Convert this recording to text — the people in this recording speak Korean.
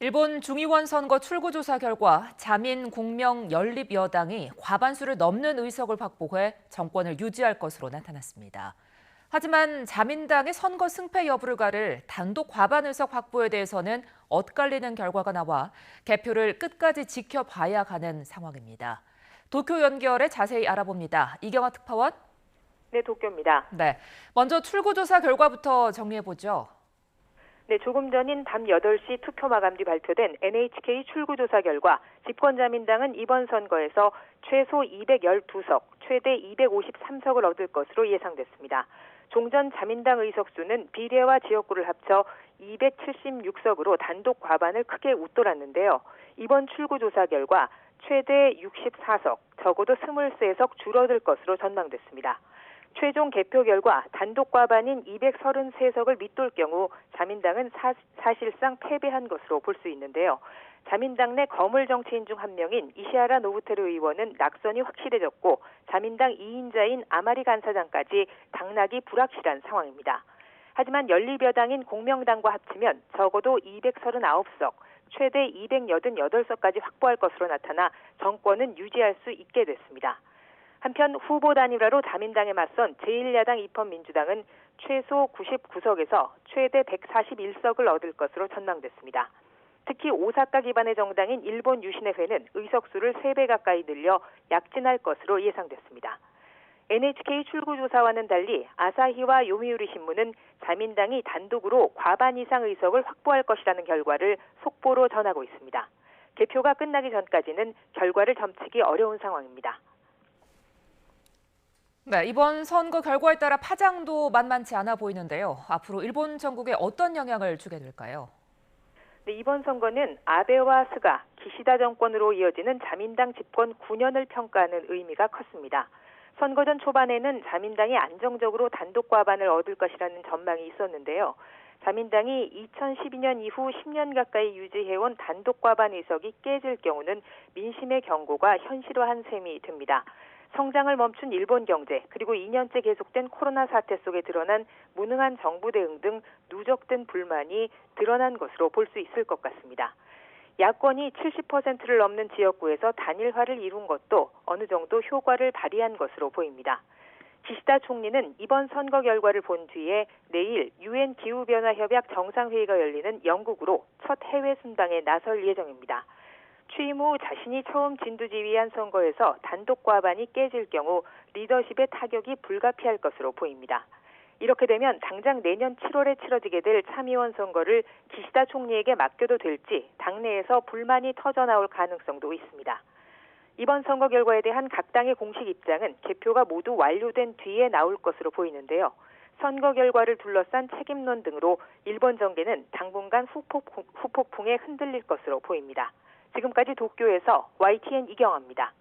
일본 중의원 선거 출구조사 결과 자민 공명 연립 여당이 과반수를 넘는 의석을 확보해 정권을 유지할 것으로 나타났습니다. 하지만 자민당의 선거 승패 여부를 가를 단독 과반 의석 확보에 대해서는 엇갈리는 결과가 나와 개표를 끝까지 지켜봐야 하는 상황입니다. 도쿄 연결해 자세히 알아봅니다. 이경아 특파원. 네, 도쿄입니다. 네, 먼저 출구조사 결과부터 정리해보죠. 네, 조금 전인 밤 8시 투표 마감 뒤 발표된 NHK 출구조사 결과 집권자민당은 이번 선거에서 최소 212석, 최대 253석을 얻을 것으로 예상됐습니다. 종전 자민당 의석수는 비례와 지역구를 합쳐 276석으로 단독 과반을 크게 웃돌았는데요. 이번 출구조사 결과 최대 64석, 적어도 23석 줄어들 것으로 전망됐습니다. 최종 개표 결과 단독 과반인 233석을 밑돌 경우 자민당은 사실상 패배한 것으로 볼 수 있는데요. 자민당 내 거물 정치인 중 한 명인 이시하라 노부테루 의원은 낙선이 확실해졌고 자민당 2인자인 아마리 간사장까지 당락이 불확실한 상황입니다. 하지만 연립여당인 공명당과 합치면 적어도 239석, 최대 288석까지 확보할 것으로 나타나 정권은 유지할 수 있게 됐습니다. 한편 후보 단일화로 자민당에 맞선 제1야당 입헌민주당은 최소 99석에서 최대 141석을 얻을 것으로 전망됐습니다. 특히 오사카 기반의 정당인 일본 유신의회는 의석수를 3배 가까이 늘려 약진할 것으로 예상됐습니다. NHK 출구조사와는 달리 아사히와 요미우리 신문은 자민당이 단독으로 과반 이상 의석을 확보할 것이라는 결과를 속보로 전하고 있습니다. 개표가 끝나기 전까지는 결과를 점치기 어려운 상황입니다. 네, 이번 선거 결과에 따라 파장도 만만치 않아 보이는데요. 앞으로 일본 전국에 어떤 영향을 주게 될까요? 네, 이번 선거는 아베와 스가, 기시다 정권으로 이어지는 자민당 집권 9년을 평가하는 의미가 컸습니다. 선거 전 초반에는 자민당이 안정적으로 단독 과반을 얻을 것이라는 전망이 있었는데요. 자민당이 2012년 이후 10년 가까이 유지해온 단독 과반 의석이 깨질 경우는 민심의 경고가 현실화한 셈이 됩니다. 성장을 멈춘 일본 경제, 그리고 2년째 계속된 코로나 사태 속에 드러난 무능한 정부 대응 등 누적된 불만이 드러난 것으로 볼 수 있을 것 같습니다. 야권이 70%를 넘는 지역구에서 단일화를 이룬 것도 어느 정도 효과를 발휘한 것으로 보입니다. 기시다 총리는 이번 선거 결과를 본 뒤에 내일 유엔 기후변화협약 정상회의가 열리는 영국으로 첫 해외 순방에 나설 예정입니다. 취임 후 자신이 처음 진두지휘한 선거에서 단독 과반이 깨질 경우 리더십의 타격이 불가피할 것으로 보입니다. 이렇게 되면 당장 내년 7월에 치러지게 될 참의원 선거를 기시다 총리에게 맡겨도 될지 당내에서 불만이 터져나올 가능성도 있습니다. 이번 선거 결과에 대한 각 당의 공식 입장은 개표가 모두 완료된 뒤에 나올 것으로 보이는데요. 선거 결과를 둘러싼 책임론 등으로 일본 정계는 당분간 후폭풍에 흔들릴 것으로 보입니다. 지금까지 도쿄에서 YTN 이경아입니다.